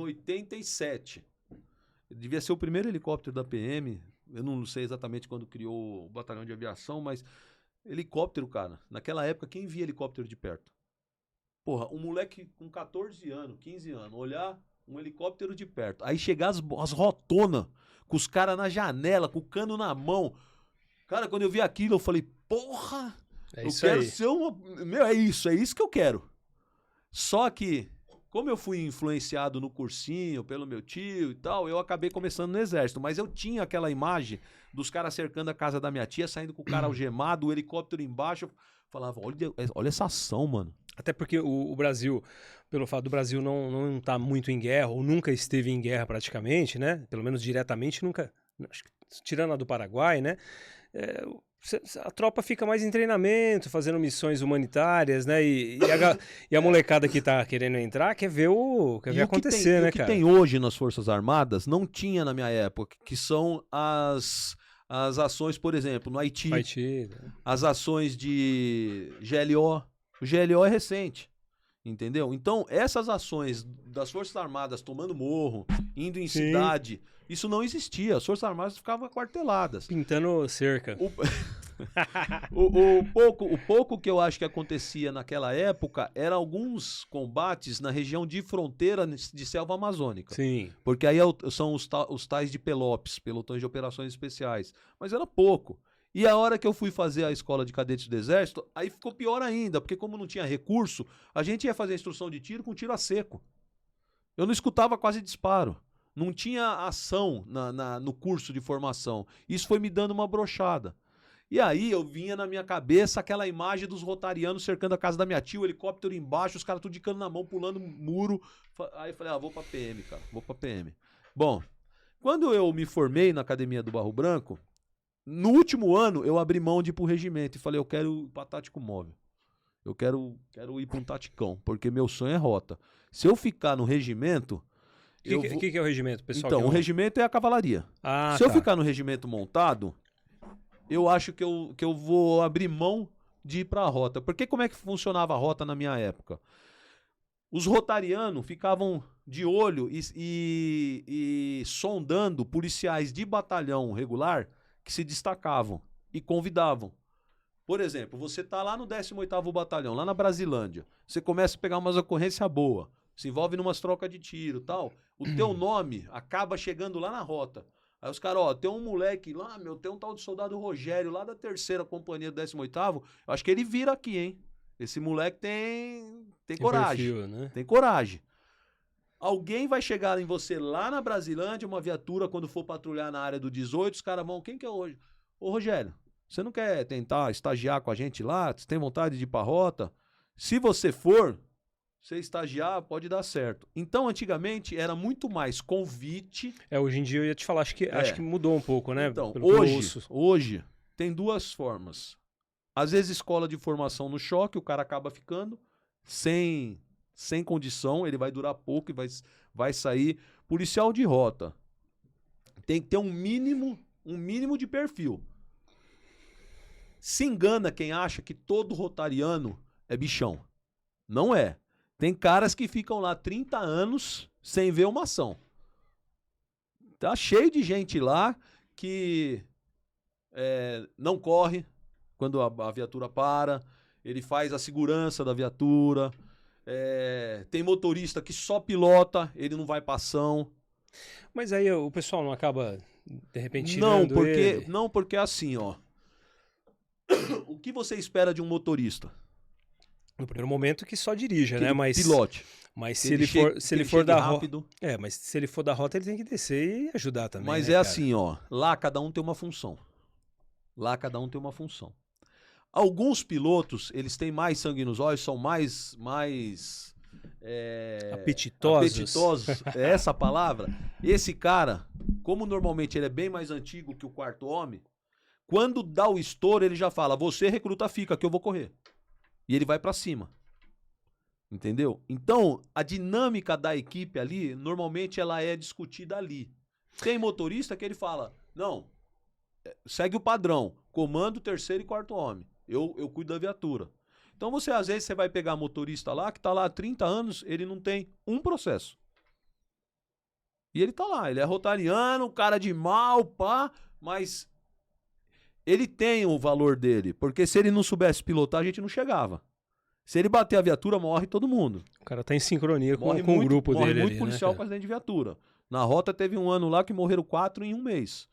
87. Devia ser o primeiro helicóptero da PM. Eu não sei exatamente quando criou o batalhão de aviação, mas helicóptero, cara. Naquela época, quem via helicóptero de perto? Porra, um moleque com 14 anos, 15 anos, olhar um helicóptero de perto. Aí chegar as rotonas, com os caras na janela, com o cano na mão. Cara, quando eu vi aquilo, eu falei, porra, É eu isso quero aí. ser uma... Meu, é isso que eu quero. Só que, como eu fui influenciado no cursinho pelo meu tio e tal, eu acabei começando no exército. Mas eu tinha aquela imagem dos caras cercando a casa da minha tia, saindo com o cara algemado, o helicóptero embaixo. Eu falava, olha essa ação, mano. Até porque o Brasil, pelo fato do Brasil não estar muito em guerra, ou nunca esteve em guerra praticamente, né? Pelo menos diretamente, nunca. Acho que, tirando a do Paraguai, né? A tropa fica mais em treinamento, fazendo missões humanitárias, né? E a molecada que tá querendo entrar quer ver acontecer, né, o que cara? tem hoje nas Forças Armadas não tinha na minha época, que são as ações, por exemplo, no Haiti, Né? as ações de GLO. O GLO é recente, entendeu? Então, essas ações das Forças Armadas tomando morro, indo em Sim. cidade, isso não existia. As Forças Armadas ficavam aquarteladas. Pintando cerca. O pouco que eu acho que acontecia naquela época era alguns combates na região de fronteira de selva amazônica. Sim. Porque aí são os tais de Pelopes, pelotões de operações especiais. Mas era pouco. E a hora que eu fui fazer a escola de cadetes do Exército, aí ficou pior ainda, porque como não tinha recurso, a gente ia fazer a instrução de tiro com tiro a seco. Eu não escutava quase disparo. Não tinha ação no curso de formação. Isso foi me dando uma brochada. E aí eu vinha na minha cabeça aquela imagem dos rotarianos cercando a casa da minha tia, o helicóptero embaixo, os caras tudo de cano na mão, pulando muro. Aí eu falei, vou pra PM, cara, vou pra PM. Bom, quando eu me formei na Academia do Barro Branco, no último ano eu abri mão de ir pro regimento e falei, eu quero ir pra tático móvel. Eu quero ir pra um taticão, porque meu sonho é rota. Se eu ficar no regimento... O que é o regimento, pessoal? Então, o regimento é a cavalaria. Se eu ficar no regimento montado, eu acho que eu vou abrir mão de ir pra rota. Porque como é que funcionava a rota na minha época? Os rotarianos ficavam de olho e sondando policiais de batalhão regular que se destacavam e convidavam. Por exemplo, você tá lá no 18º Batalhão, lá na Brasilândia, você começa a pegar umas ocorrências boas, se envolve numas trocas de tiro e tal, o teu nome acaba chegando lá na rota. Aí os caras, tem um moleque lá, tem um tal de soldado Rogério, lá da 3ª Companhia do 18º, eu acho que ele vira aqui, hein? Esse moleque tem coragem, perfil, né? Tem coragem. Alguém vai chegar em você lá na Brasilândia, uma viatura, quando for patrulhar na área do 18, os caras vão, quem que é hoje? Ô Rogério, você não quer tentar estagiar com a gente lá? Você tem vontade de ir pra rota? Se você for, você estagiar, pode dar certo. Então, antigamente, era muito mais convite. Hoje em dia eu ia te falar, acho que mudou um pouco, né? Então, hoje tem duas formas. Às vezes, escola de formação no choque, o cara acaba ficando sem condição, ele vai durar pouco e vai sair. Policial de rota tem que ter um mínimo de perfil. Se engana quem acha que todo rotariano é bichão. Não é. Tem caras que ficam lá 30 anos sem ver uma ação. Tá cheio de gente lá que não corre quando a viatura para, ele faz a segurança da viatura, tem motorista que só pilota, ele não vai pra ação. Mas aí o pessoal não acaba, de repente, tirando ele? Não, porque assim, o que você espera de um motorista? No primeiro momento que só dirija, né? Mas pilote. Mas se ele for da rota, mas se ele for da rota, ele tem que descer e ajudar também. Mas né, cara? assim, lá cada um tem uma função. Alguns pilotos, eles têm mais sangue nos olhos, são mais apetitosos, é essa a palavra. Esse cara, como normalmente ele é bem mais antigo que o quarto homem, quando dá o estouro, ele já fala, você recruta, fica, que eu vou correr. E ele vai pra cima. Entendeu? Então, a dinâmica da equipe ali, normalmente ela é discutida ali. Tem motorista que ele fala, não, segue o padrão, comando, 3º e 4º homem. Eu cuido da viatura. Então, às vezes, você vai pegar motorista lá, que tá lá há 30 anos, ele não tem um processo. E ele tá lá, ele é rotariano, cara de mal, pá, mas ele tem o valor dele, porque se ele não soubesse pilotar, a gente não chegava. Se ele bater a viatura, morre todo mundo. O cara tá em sincronia com o muito, grupo morre dele muito ali, policial né, com acidente de viatura. Na rota teve um ano lá que morreram 4 em um mês.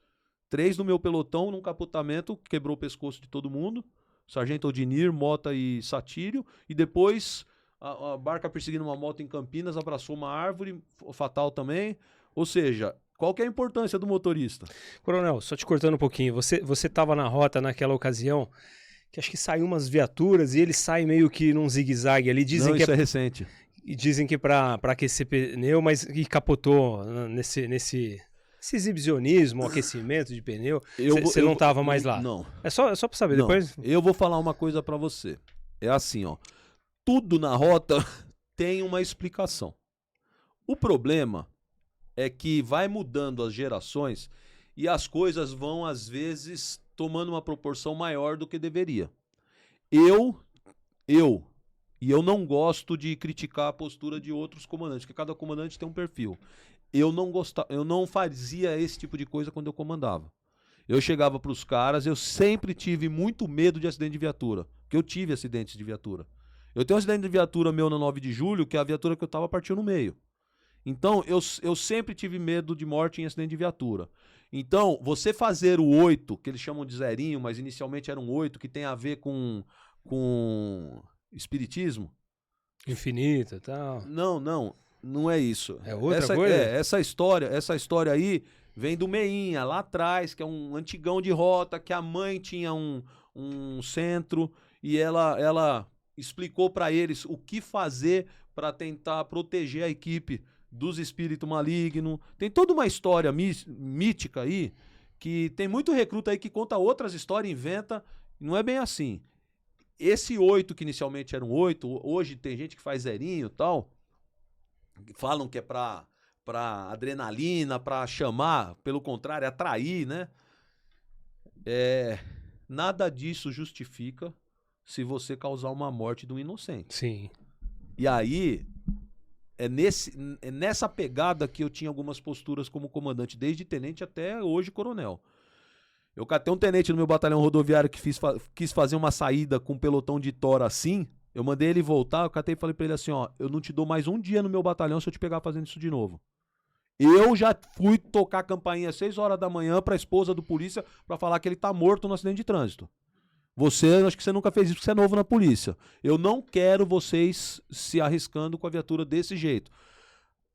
3 no meu pelotão, num capotamento, quebrou o pescoço de todo mundo. Sargento Odinir, Mota e Satírio. E depois a barca perseguindo uma moto em Campinas, abraçou uma árvore, fatal também. Ou seja, qual que é a importância do motorista? Coronel, só te cortando um pouquinho, você estava na rota naquela ocasião, que acho que saiu umas viaturas e ele sai meio que num zigue-zague ali, dizem Não, que isso é recente. e dizem que para aquecer pneu, mas e capotou nesse exibicionismo, aquecimento de pneu. Você não estava mais lá? Não. É só para saber, Não. depois... Eu vou falar uma coisa pra você. É assim, ó. Tudo na rota tem uma explicação. O problema é que vai mudando as gerações e as coisas vão, às vezes, tomando uma proporção maior do que deveria. E eu não gosto de criticar a postura de outros comandantes, porque cada comandante tem um perfil. Eu não fazia esse tipo de coisa quando eu comandava. Eu chegava pros caras, eu sempre tive muito medo de acidente de viatura, porque eu tive acidentes de viatura. Eu tenho um acidente de viatura meu na 9 de julho, que a viatura que eu tava partiu no meio. Então, eu sempre tive medo de morte em acidente de viatura. Então, você fazer o 8, que eles chamam de zerinho, mas inicialmente era um 8, que tem a ver com espiritismo. Infinita e tal. Não é isso. É outra coisa? Essa história aí vem do Meinha, lá atrás, que é um antigão de rota, que a mãe tinha um centro e ela explicou para eles o que fazer para tentar proteger a equipe dos espíritos malignos. Tem toda uma história mítica aí, que tem muito recruta aí que conta outras histórias, inventa, não é bem assim. Esse 8, que inicialmente era um 8, hoje tem gente que faz zerinho e tal, falam que é pra adrenalina, pra chamar, pelo contrário, atrair, né? Nada disso justifica se você causar uma morte de um inocente. Sim. E aí, é nessa pegada que eu tinha algumas posturas como comandante, desde tenente até hoje coronel. Eu catei um tenente no meu batalhão rodoviário que quis fazer uma saída com um pelotão de tora assim. Eu mandei ele voltar, eu catei e falei pra ele assim, ó, eu não te dou mais um dia no meu batalhão se eu te pegar fazendo isso de novo. Eu já fui tocar a campainha às 6 horas da manhã pra esposa do polícia pra falar que ele tá morto no acidente de trânsito. Acho que você nunca fez isso porque você é novo na polícia. Eu não quero vocês se arriscando com a viatura desse jeito.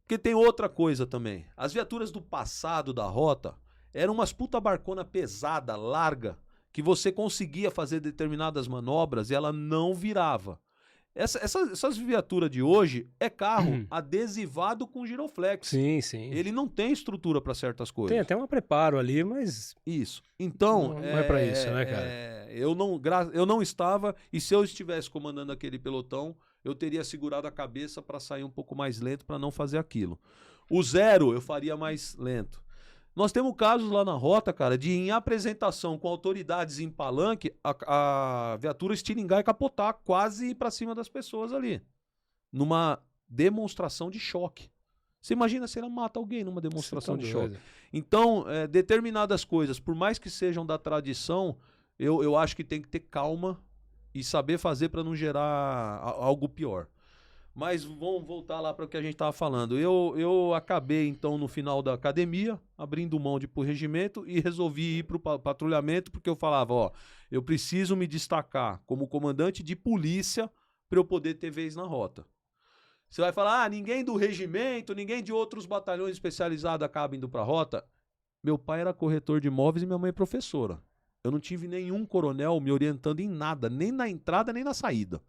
Porque tem outra coisa também. As viaturas do passado da rota eram umas puta barcona pesada, larga, que você conseguia fazer determinadas manobras e ela não virava. Essas viaturas de hoje é carro adesivado com giroflex. Sim, sim. Ele não tem estrutura para certas coisas. Tem até um preparo ali, mas... Isso. Então... Não é pra isso, né, cara? Eu não estava, e se eu estivesse comandando aquele pelotão, eu teria segurado a cabeça para sair um pouco mais lento para não fazer aquilo. O 0 eu faria mais lento. Nós temos casos lá na rota, cara, de em apresentação com autoridades em palanque, a viatura estilingar e capotar quase para cima das pessoas ali. Numa demonstração de choque. Você imagina se ela mata alguém numa demonstração de choque. Então, determinadas coisas, por mais que sejam da tradição, eu acho que tem que ter calma e saber fazer para não gerar algo pior. Mas vamos voltar lá para o que a gente estava falando. Eu acabei, então, no final da academia, abrindo mão de ir pro regimento e resolvi ir pro patrulhamento, porque eu falava, ó, eu preciso me destacar como comandante de polícia para eu poder ter vez na rota. Você vai falar, ninguém do regimento, ninguém de outros batalhões especializados acaba indo pra rota. Meu pai era corretor de imóveis e minha mãe é professora. Eu não tive nenhum coronel me orientando em nada, nem na entrada, nem na saída.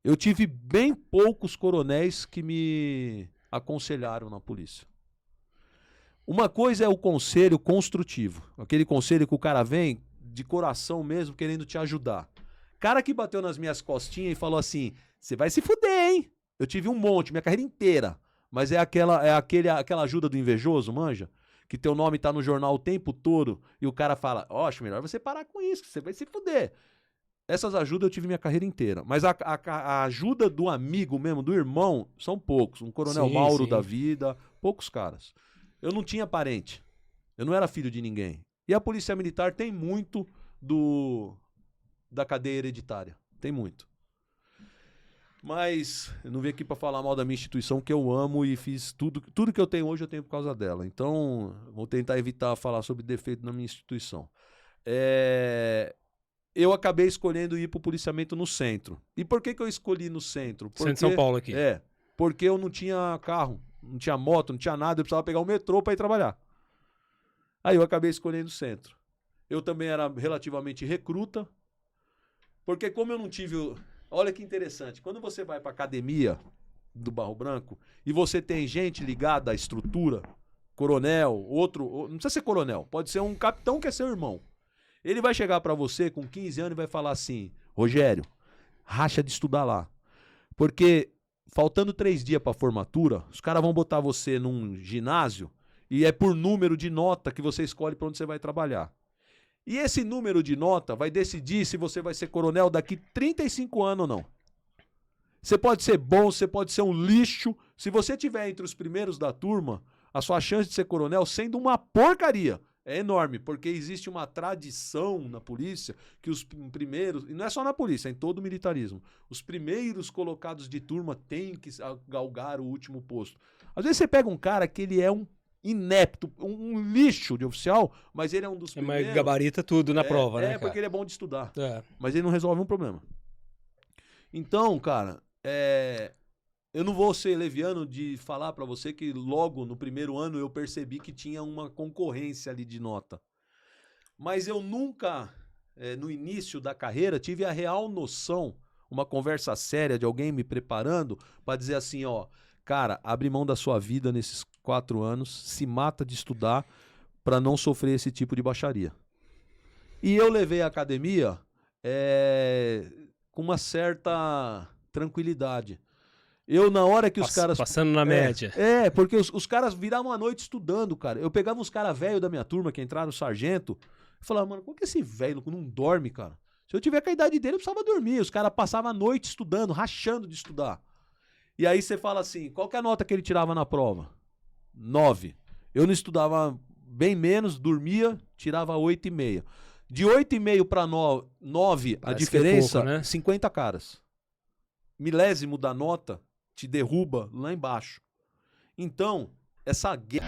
Eu tive bem poucos coronéis que me aconselharam na polícia. Uma coisa é o conselho construtivo. Aquele conselho que o cara vem de coração mesmo, querendo te ajudar. Cara que bateu nas minhas costinhas e falou assim, você vai se fuder, hein? Eu tive um monte, minha carreira inteira. Mas aquela ajuda do invejoso, manja? Que teu nome tá no jornal o tempo todo e o cara fala, ó, acho melhor você parar com isso, que você vai se fuder. Essas ajudas eu tive minha carreira inteira. Mas a ajuda do amigo mesmo, do irmão, são poucos. Um coronel Mauro da vida, poucos caras. eu não tinha parente. Eu não era filho de ninguém. E a polícia militar tem muito da cadeia hereditária. Tem muito. Mas eu não vim aqui para falar mal da minha instituição, que eu amo e fiz tudo que eu tenho hoje, eu tenho por causa dela. Então, vou tentar evitar falar sobre defeito na minha instituição. Eu acabei escolhendo ir para o policiamento no centro. E por que eu escolhi no centro? Centro de São Paulo aqui. Porque eu não tinha carro, não tinha moto, não tinha nada, eu precisava pegar o metrô para ir trabalhar. Aí eu acabei escolhendo o centro. Eu também era relativamente recruta, porque como eu não tive... Olha que interessante, quando você vai para academia do Barro Branco e você tem gente ligada à estrutura, coronel, não precisa ser coronel, pode ser um capitão que é seu irmão. Ele vai chegar para você com 15 anos e vai falar assim: Rogério, racha de estudar lá. Porque faltando 3 dias para formatura, os caras vão botar você num ginásio e é por número de nota que você escolhe para onde você vai trabalhar. E esse número de nota vai decidir se você vai ser coronel daqui 35 anos ou não. Você pode ser bom, você pode ser um lixo. Se você tiver entre os primeiros da turma, a sua chance de ser coronel sendo uma porcaria é enorme, porque existe uma tradição na polícia que os primeiros, e não é só na polícia, é em todo o militarismo, os primeiros colocados de turma têm que galgar o último posto. Às vezes você pega um cara que ele é um inepto, um lixo de oficial, mas ele é um dos primeiros. Mas gabarita tudo na prova, né, cara? Porque ele é bom de estudar. Mas ele não resolve um problema. Então, cara, eu não vou ser leviano de falar pra você que logo no primeiro ano eu percebi que tinha uma concorrência ali de nota. Mas eu nunca, no início da carreira, tive a real noção, uma conversa séria de alguém me preparando pra dizer assim, ó, cara, abre mão da sua vida nesses 4 anos, se mata de estudar pra não sofrer esse tipo de baixaria. E eu levei a academia com uma certa tranquilidade. Eu, na hora que os caras... Passando na média. Porque os caras viravam a noite estudando, cara. Eu pegava uns caras velhos da minha turma, que entraram no sargento, e falava, mano, como que esse velho não dorme, cara? Se eu tiver com a idade dele, eu precisava dormir. Os caras passavam a noite estudando, rachando de estudar. E aí você fala assim, qual que é a nota que ele tirava na prova? 9. Eu não estudava bem menos, dormia, tirava 8,5. De 8,5 para 9, a diferença, pouco, né? 50 caras. Milésimo da nota te derruba lá embaixo. Então, essa guerra...